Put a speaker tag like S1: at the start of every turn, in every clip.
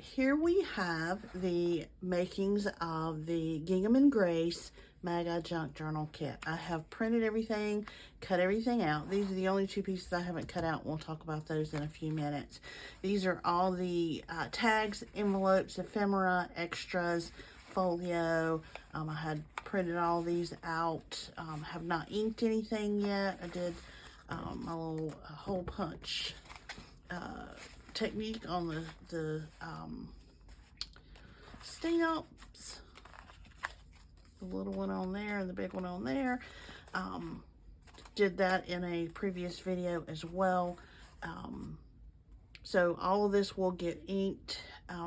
S1: here we have the makings of the Gingham and Grace Magi Junk Journal Kit. I have printed everything, cut everything out. These are the only two pieces I haven't cut out. We'll talk about those in a few minutes. These are all the tags, envelopes, ephemera, extras, folio. I had printed all these out. Have not inked anything yet. I did a little hole punch technique on the stamps, the little one on there and the big one on there. Did that in a previous video as well. So all of this will get inked. I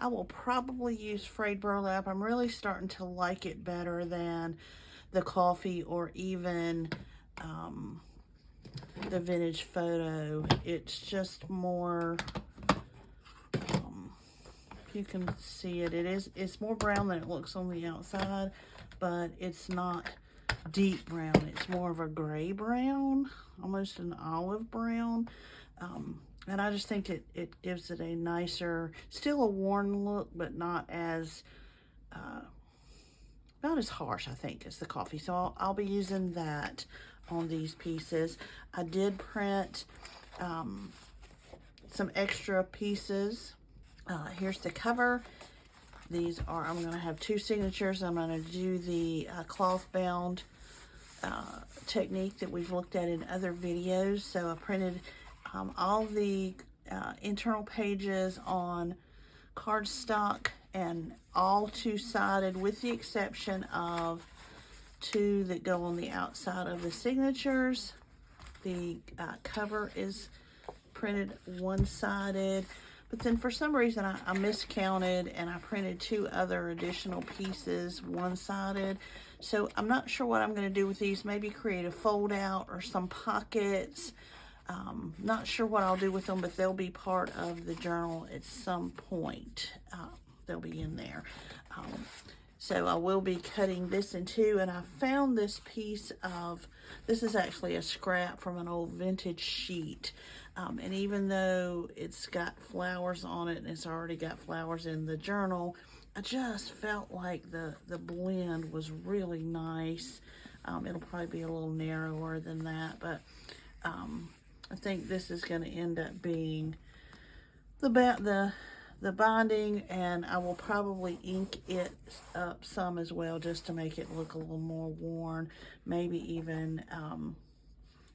S1: will probably use frayed burlap. I'm really starting to like it better than the coffee or even the vintage photo. It's just more, you can see it's more brown than it looks on the outside, but it's not deep brown. It's more of a gray brown, almost an olive brown. And I just think it gives it a nicer, still a worn look, but not as harsh, I think, as the coffee. So I'll be using that on these pieces. I did print some extra pieces. Here's the cover. These are, I'm going to have two signatures. I'm going to do the cloth bound technique that we've looked at in other videos. So I printed all the internal pages on cardstock and all two-sided, with the exception of two that go on the outside of the signatures. The cover is printed one-sided, but then for some reason I miscounted and I printed two other additional pieces one-sided. So I'm not sure what I'm going to do with these. Maybe create a fold out or some pockets. Not sure what I'll do with them, but they'll be part of the journal at some point. They'll be in there. So I will be cutting this in two, and I found this piece of, this is actually a scrap from an old vintage sheet. And even though it's got flowers on it, and it's already got flowers in the journal, I just felt like the blend was really nice. It'll probably be a little narrower than that, but I think this is going to end up being the binding, and I will probably ink it up some as well, just to make it look a little more worn, maybe even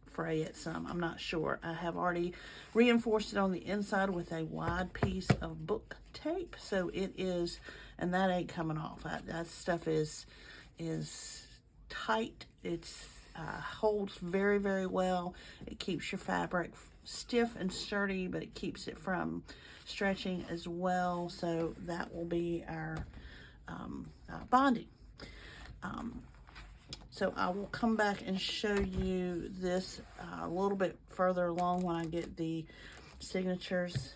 S1: fray it some. I'm not sure. I have already reinforced it on the inside with a wide piece of book tape, so it is, and that ain't coming off. That stuff is tight. It's holds very, very well. It keeps your fabric stiff and sturdy, but it keeps it from stretching as well. So that will be our bonding. So I will come back and show you this a little bit further along when I get the signatures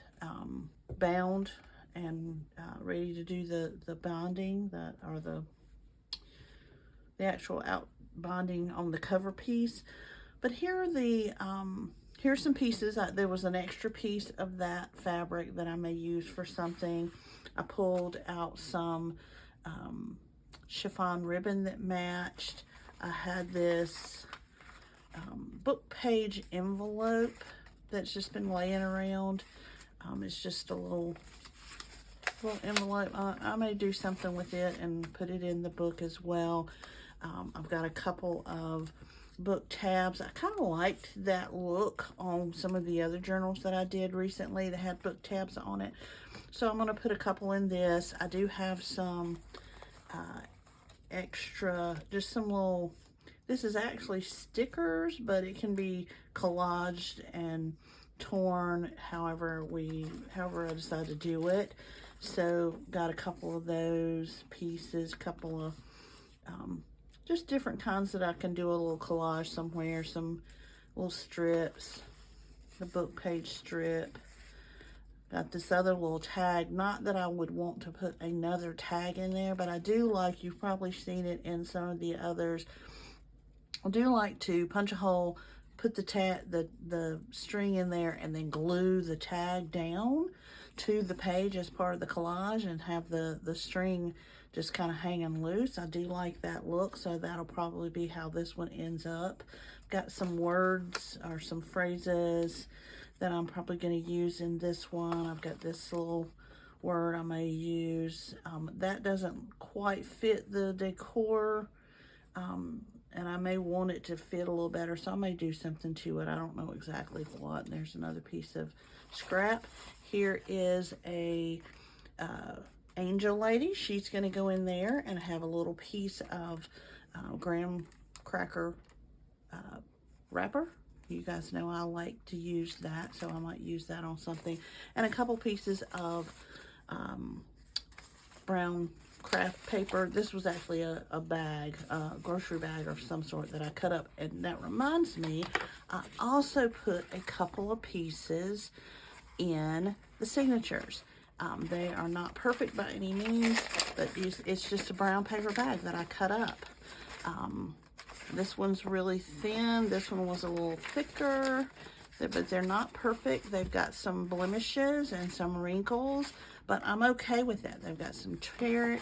S1: bound and ready to do the bonding, or the actual out bonding on the cover piece. But here are here's some pieces. There was an extra piece of that fabric that I may use for something. I pulled out some chiffon ribbon that matched. I had this book page envelope that's just been laying around. It's just a little envelope. I may do something with it and put it in the book as well. I've got a couple of book tabs. I kind of liked that look on some of the other journals that I did recently that had book tabs on it. So I'm going to put a couple in this. I do have some extra, just some little, this is actually stickers, but it can be collaged and torn however I decide to do it. So got a couple of those pieces, couple of just different kinds that I can do a little collage somewhere, some little strips, the book page strip. Got this other little tag, not that I would want to put another tag in there, but I do like, you've probably seen it in some of the others, I do like to punch a hole, put the string in there, and then glue the tag down to the page as part of the collage and have the string just kind of hanging loose. I do like that look, so that'll probably be how this one ends up. Got some words or some phrases that I'm probably going to use in this one. I've got this little word I may use. That doesn't quite fit the decor, and I may want it to fit a little better, so I may do something to it. I don't know exactly what. And there's another piece of scrap. Here is a angel lady. She's going to go in there and have a little piece of graham cracker wrapper. You guys know I like to use that, so I might use that on something. And a couple pieces of brown craft paper. This was actually a bag, a grocery bag of some sort that I cut up. And that reminds me, I also put a couple of pieces in the signatures. They are not perfect by any means, but it's just a brown paper bag that I cut up. This one's really thin. This one was a little thicker, but they're not perfect. They've got some blemishes and some wrinkles, but I'm okay with that. They've got some tearing,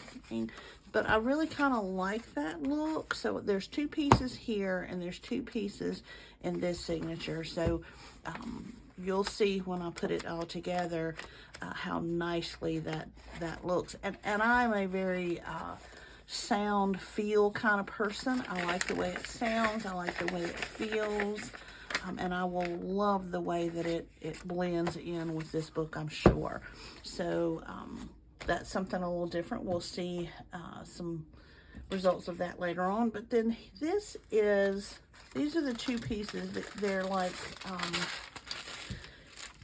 S1: but I really kind of like that look. So there's two pieces here, and there's two pieces in this signature. So you'll see when I put it all together how nicely that looks. And I'm a very sound feel kind of person. I like the way it sounds. I like the way it feels. And I will love the way that it blends in with this book, I'm sure. So that's something a little different. We'll see some results of that later on. But then these are the two pieces that they're like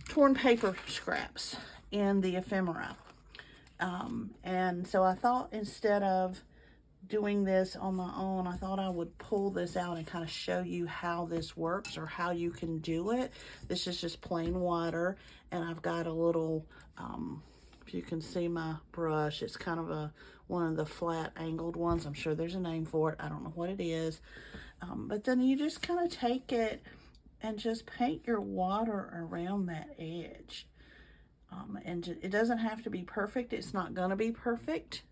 S1: torn paper scraps in the ephemera. And so I thought, instead of doing this on my own, I thought I would pull this out and kind of show you how this works, or how you can do it. This is just plain water, and I've got a little, if you can see my brush, it's kind of one of the flat angled ones. I'm sure there's a name for it. I don't know what it is. But then you just kind of take it and just paint your water around that edge. And it doesn't have to be perfect. It's not going to be perfect.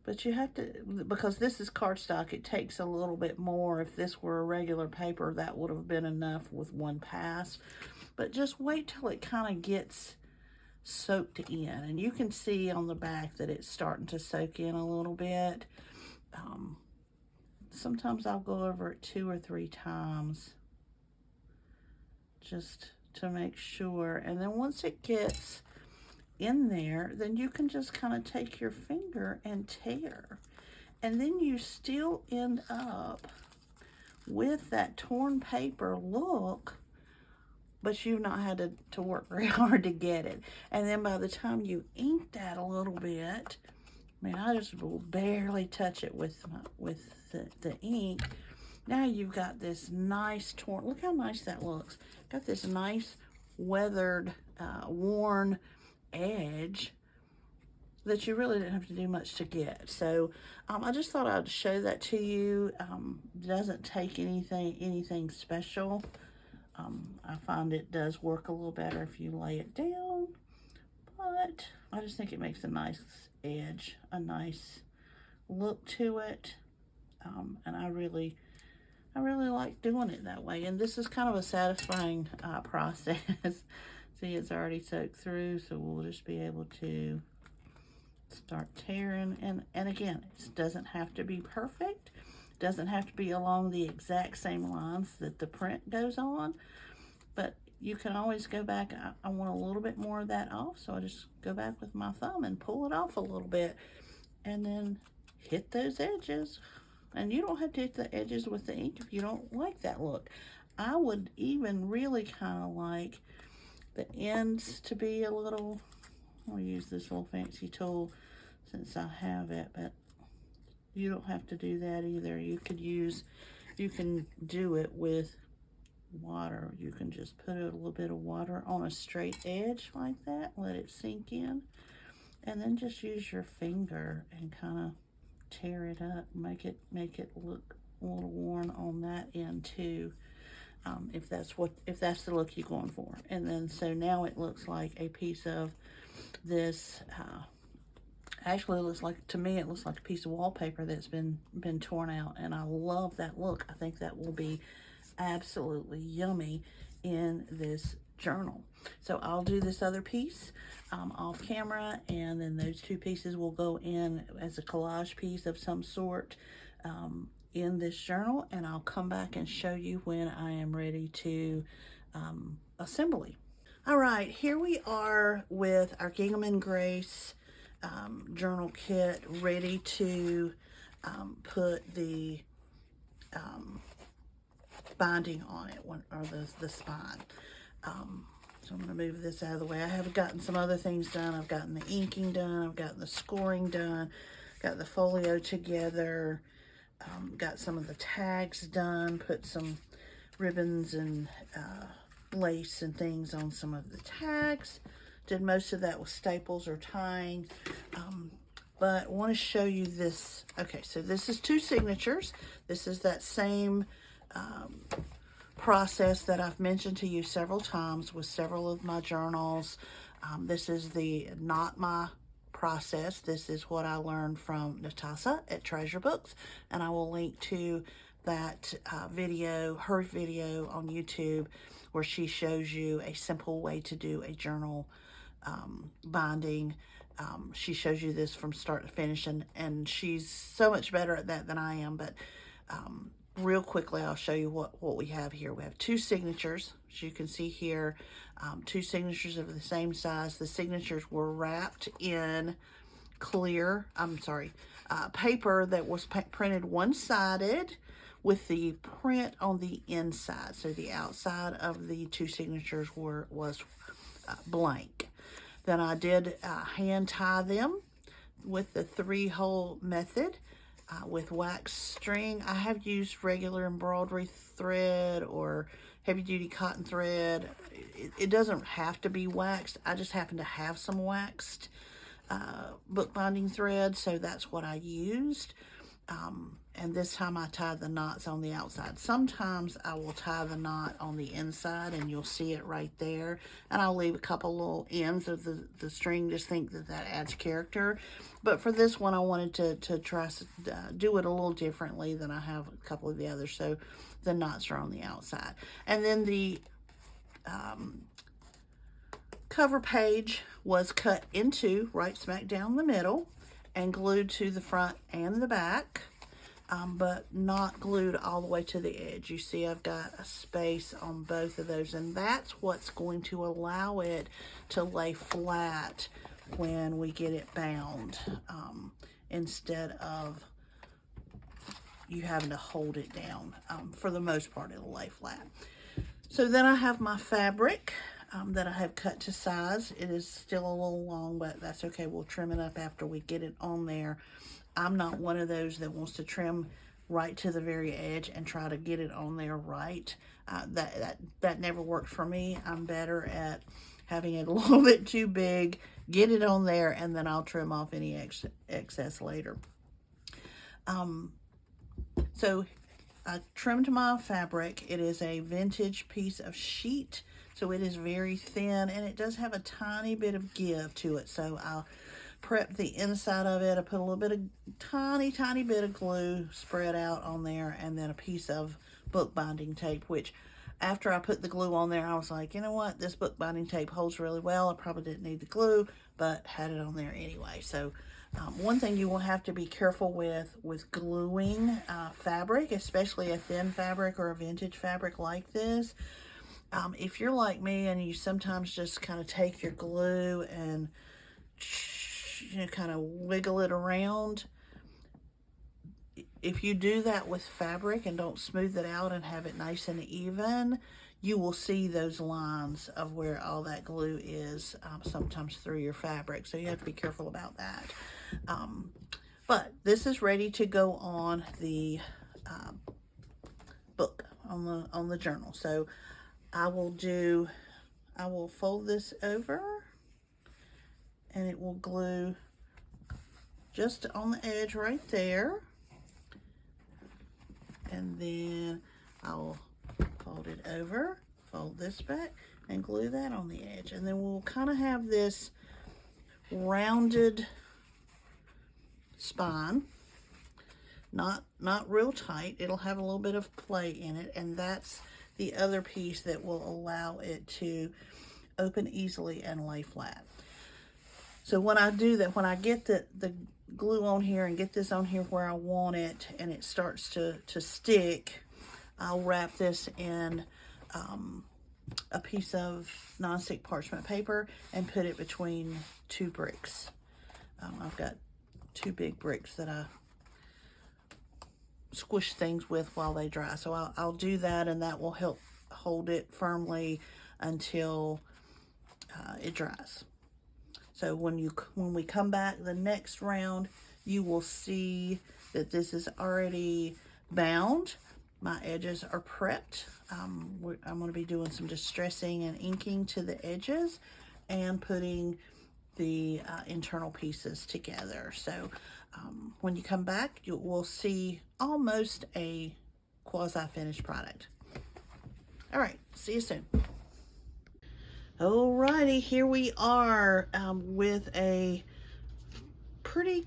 S1: But you have to, because this is cardstock, it takes a little bit more. If this were a regular paper, that would have been enough with one pass. But just wait till it kind of gets soaked in. And you can see on the back that it's starting to soak in a little bit. Sometimes I'll go over it 2 or 3 times just to make sure. And then once it gets in there, then you can just kind of take your finger and tear, and then you still end up with that torn paper look, but you've not had to work very hard to get it. And then by the time you ink that a little bit, I mean, I just will barely touch it with the ink. Now you've got this nice torn, look how nice that looks. Got this nice weathered, worn edge that you really didn't have to do much to get. So I just thought I'd show that to you. It doesn't take anything special. I find it does work a little better if you lay it down, but I just think it makes a nice edge, a nice look to it. And I really like doing it that way. And this is kind of a satisfying process. See, it's already soaked through, so we'll just be able to start tearing. And again, it doesn't have to be perfect. It doesn't have to be along the exact same lines that the print goes on. But you can always go back. I want a little bit more of that off, so I just go back with my thumb and pull it off a little bit. And then hit those edges. And you don't have to hit the edges with the ink if you don't like that look. I would even really kind of like the ends to be a little, I'll use this little fancy tool since I have it, but you don't have to do that either. You can do it with water. You can just put a little bit of water on a straight edge like that, let it sink in, and then just use your finger and kind of tear it up, make it look a little worn on that end too. if that's the look you're going for. And then so now it looks like a piece of this. Actually, it looks like, to me, it looks like a piece of wallpaper that's been torn out, and I love that look. I think that will be absolutely yummy in this journal. So I'll do this other piece off camera, and then those two pieces will go in as a collage piece of some sort in this journal, and I'll come back and show you when I am ready to assembly. All right, here we are with our Gingham and Grace journal kit, ready to put the binding on it, or the spine. So I'm going to move this out of the way. I have gotten some other things done. I've gotten the inking done. I've gotten the scoring done. Got the folio together. Got some of the tags done. Put some ribbons and lace and things on some of the tags. Did most of that with staples or tying. But I want to show you this. Okay, so this is 2 signatures. This is that same process that I've mentioned to you several times with several of my journals. This is the Not My process. This is what I learned from Natasha at Treasure Books, and I will link to that video, her video on YouTube, where she shows you a simple way to do a journal binding. She shows you this from start to finish, and she's so much better at that than I am. But real quickly, I'll show you what we have here. We have 2 signatures, as you can see here, 2 signatures of the same size. The signatures were wrapped in clear, paper that was printed one-sided with the print on the inside. So the outside of the 2 signatures was blank. Then I did hand tie them with the 3-hole method with wax string. I have used regular embroidery thread or heavy duty cotton thread. It doesn't have to be waxed. I just happen to have some waxed bookbinding thread, so that's what I used. And this time I tied the knots on the outside. Sometimes I will tie the knot on the inside, and you'll see it right there. And I'll leave a couple little ends of the string, just think that adds character. But for this one, I wanted to try to do it a little differently than I have a couple of the others. So the knots are on the outside. And then the cover page was cut into right smack down the middle and glued to the front and the back. But not glued all the way to the edge. You see I've got a space on both of those, and that's what's going to allow it to lay flat when we get it bound, instead of you having to hold it down. For the most part, it'll lay flat. So then I have my fabric that I have cut to size. It is still a little long, but that's okay. We'll trim it up after we get it on there. I'm not one of those that wants to trim right to the very edge and try to get it on there right. That never worked for me. I'm better at having it a little bit too big, get it on there, and then I'll trim off any excess later. So I trimmed my fabric. It is a vintage piece of sheet, so it is very thin, and it does have a tiny bit of give to it. So I'll prep the inside of it. I put a little bit of tiny bit of glue spread out on there, and then a piece of bookbinding tape, which after I put the glue on there, I was like, you know what, this bookbinding tape holds really well. I probably didn't need the glue, but had it on there anyway. So one thing you will have to be careful with gluing fabric, especially a thin fabric or a vintage fabric like this. If you're like me and you sometimes just kind of take your glue and kind of wiggle it around, if you do that with fabric and don't smooth it out and have it nice and even, you will see those lines of where all that glue is sometimes through your fabric. So you have to be careful about that. But this is ready to go on the book, on the journal. So I will fold this over, and it will glue just on the edge right there. And then I'll fold it over, fold this back, and glue that on the edge. And then we'll kind of have this rounded spine, not real tight. It'll have a little bit of play in it, and that's the other piece that will allow it to open easily and lay flat. So when I do that, when I get the glue on here and get this on here where I want it, and it starts to stick, I'll wrap this in a piece of nonstick parchment paper and put it between two bricks. I've got two big bricks that I squish things with while they dry. So I'll do that, and that will help hold it firmly until it dries. So when we come back the next round, you will see that this is already bound. My edges are prepped. I'm going to be doing some distressing and inking to the edges and putting the internal pieces together. So when you come back, you will see almost a quasi-finished product. All right, see you soon. Alrighty, here we are with a pretty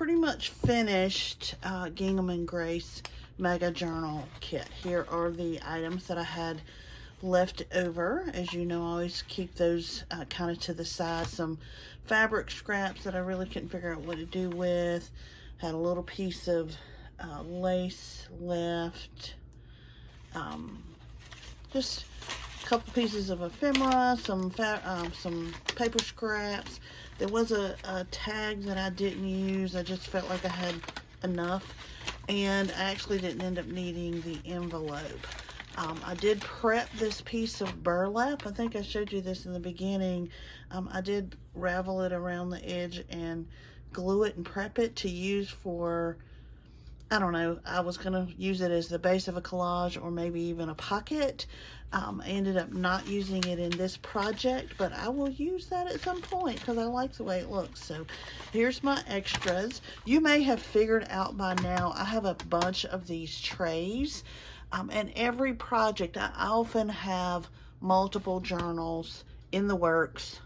S1: much finished Gingham and Grace Mega Journal Kit. Here are the items that I had left over. As you know, I always keep those kind of to the side. Some fabric scraps that I really couldn't figure out what to do with. Had a little piece of lace left. Just a couple pieces of ephemera, some paper scraps. There was a tag that I didn't use. I just felt like I had enough, and I actually didn't end up needing the envelope. I did prep this piece of burlap. I think I showed you this in the beginning. I did ravel it around the edge and glue it and prep it to use for, I don't know, I was going to use it as the base of a collage or maybe even a pocket. I ended up not using it in this project, but I will use that at some point because I like the way it looks. So here's my extras. You may have figured out by now, I have a bunch of these trays. And every project, I often have multiple journals in the works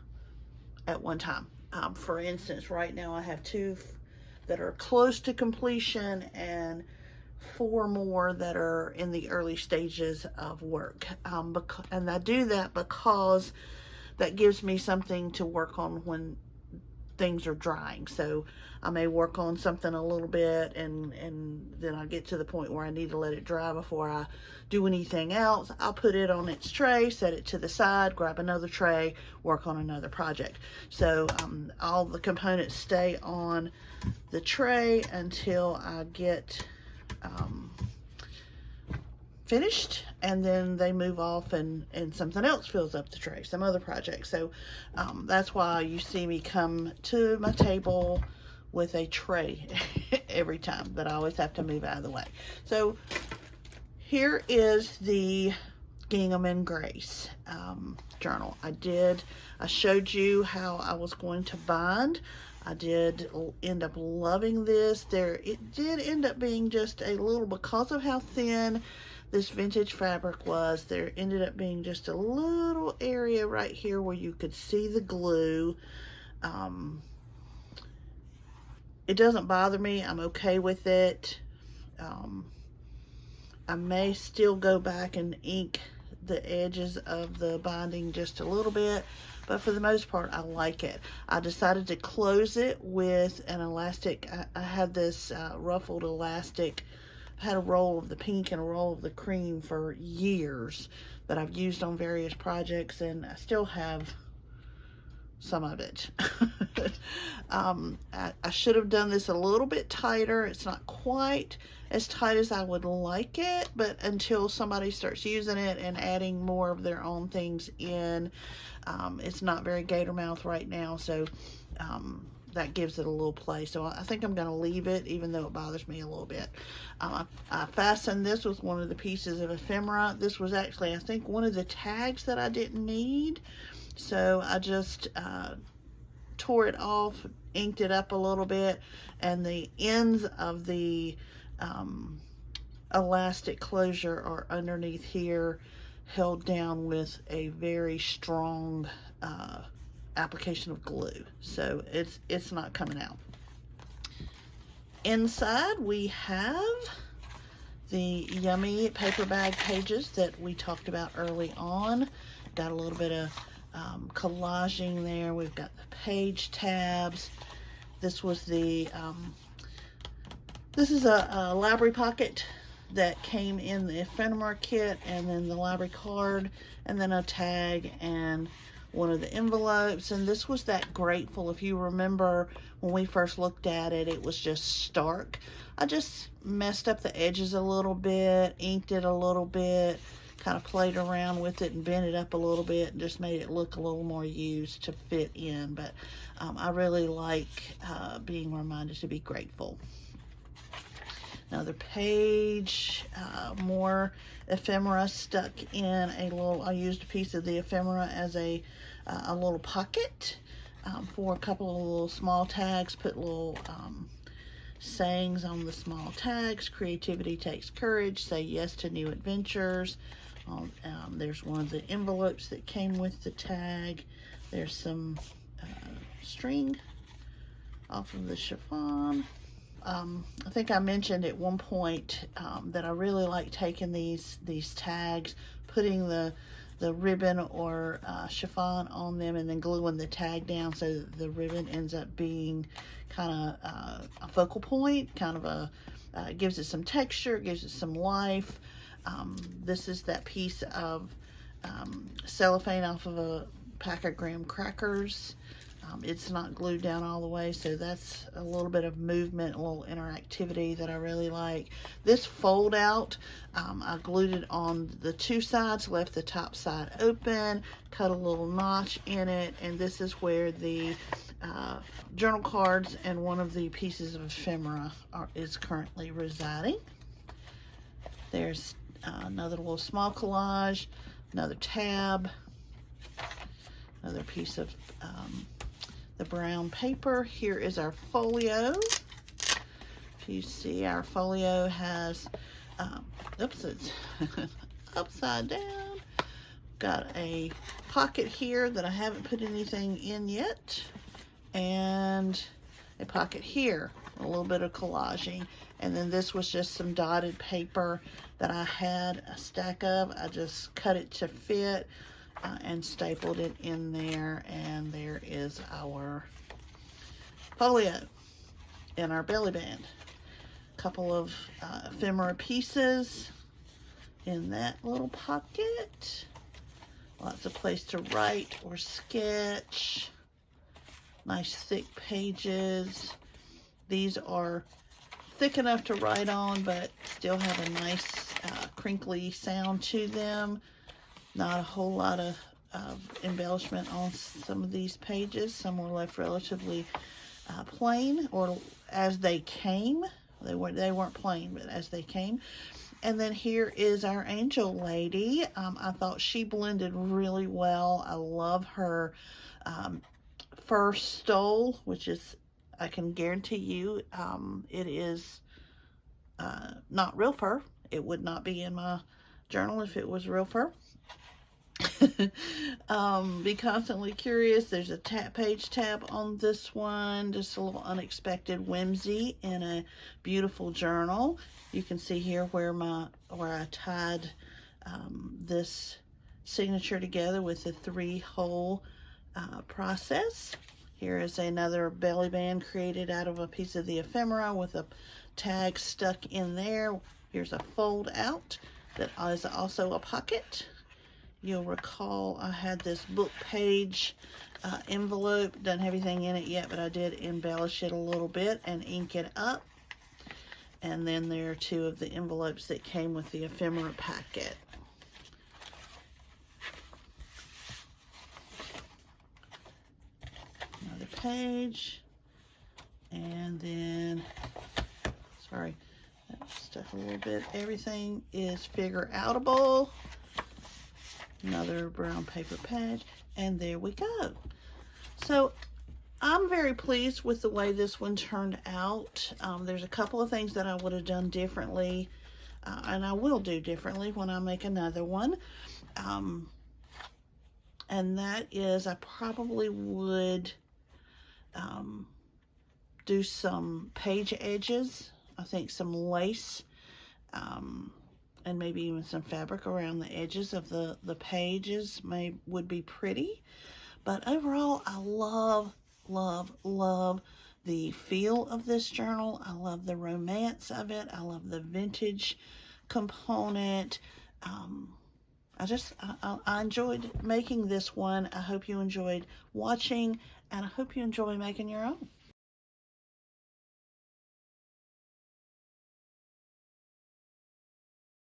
S1: at one time. For instance, right now I have 2 that are close to completion and 4 more that are in the early stages of work. And I do that because that gives me something to work on when things are drying. So I may work on something a little bit and then I get to the point where I need to let it dry before I do anything else. I'll put it on its tray, set it to the side, grab another tray, work on another project. So all the components stay on the tray until I get finished, and then they move off and something else fills up the tray, some other project. So that's why you see me come to my table with a tray every time, but I always have to move out of the way. So here is the Gingham and Grace journal. I showed you how I was going to bind. I did end up loving this. It did end up being just a little, because of how thin this vintage fabric was, there ended up being just a little area right here where you could see the glue. It doesn't bother me. I'm okay with it. I may still go back and ink the edges of the binding just a little bit, but for the most part, I like it. I decided to close it with an elastic. I had this ruffled elastic. I had a roll of the pink and a roll of the cream for years that I've used on various projects, and I still have some of it. I should have done this a little bit tighter. It's not quite as tight as I would like it, but until somebody starts using it and adding more of their own things in, it's not very gator mouth right now, so that gives it a little play. So I think I'm going to leave it, even though it bothers me a little bit. I fastened this with one of the pieces of ephemera. This was actually, I think, one of the tags that I didn't need. So I just tore it off, inked it up a little bit, and the ends of the elastic closure are underneath here, held down with a very strong application of glue, so it's not coming out. Inside we have the yummy paper bag pages that we talked about early on. Got a little bit of collaging there. We've got the page tabs. This was the this is a library pocket that came in the Ephemera kit, and then the library card, and then a tag and one of the envelopes. And this was that Grateful. If you remember when we first looked at it, it was just stark. I just messed up the edges a little bit, inked it a little bit, kind of played around with it and bent it up a little bit and just made it look a little more used to fit in. But I really like being reminded to be grateful. Another page, more ephemera stuck in a little, I used a piece of the ephemera as a little pocket for a couple of little small tags, put little sayings on the small tags. Creativity takes courage, say yes to new adventures. There's one of the envelopes that came with the tag. There's some string off of the chiffon. I think I mentioned at one point that I really like taking these tags, putting the ribbon or chiffon on them, and then gluing the tag down so that the ribbon ends up being kind of a focal point, kind of gives it some texture, gives it some life. This is that piece of cellophane off of a pack of graham crackers. It's not glued down all the way, so that's a little bit of movement, a little interactivity that I really like. This fold out, I glued it on the two sides, left the top side open, cut a little notch in it, and this is where the journal cards and one of the pieces of ephemera is currently residing. There's another little small collage, another tab, another piece of the brown paper. Here is our folio. If you see, our folio has, oops, it's upside down. Got a pocket here that I haven't put anything in yet, and a pocket here, a little bit of collaging. And then this was just some dotted paper that I had a stack of. I just cut it to fit and stapled it in there, and there is our folio and our belly band. A couple of ephemera pieces in that little pocket. Lots of place to write or sketch. Nice thick pages. These are thick enough to write on, but still have a nice crinkly sound to them. Not a whole lot of embellishment on some of these pages. Some were left relatively plain, or as they came. They weren't plain, but as they came. And then here is our angel lady. I thought she blended really well. I love her fur stole, which is, I can guarantee you, it is not real fur. It would not be in my journal if it was real fur. Be constantly curious. There's a page tab on this one. Just a little unexpected whimsy in a beautiful journal. You can see here where I tied this signature together with the 3-hole process. Here is another belly band created out of a piece of the ephemera with a tag stuck in there. Here's a fold out that is also a pocket. You'll recall I had this book page envelope. Doesn't have anything in it yet, but I did embellish it a little bit and ink it up. And then there are 2 of the envelopes that came with the ephemera packet. Another page. And then, sorry, that stuck a little bit. Everything is figure outable. Another brown paper page, and there we go. So I'm very pleased with the way this one turned out. There's a couple of things that I would have done differently. and I will do differently when I make another one. And that is, I probably would do some page edges. I think some lace, and maybe even some fabric around the edges of the pages would be pretty. But overall, I love, love, love the feel of this journal. I love the romance of it. I love the vintage component. I enjoyed making this one. I hope you enjoyed watching, and I hope you enjoy making your own.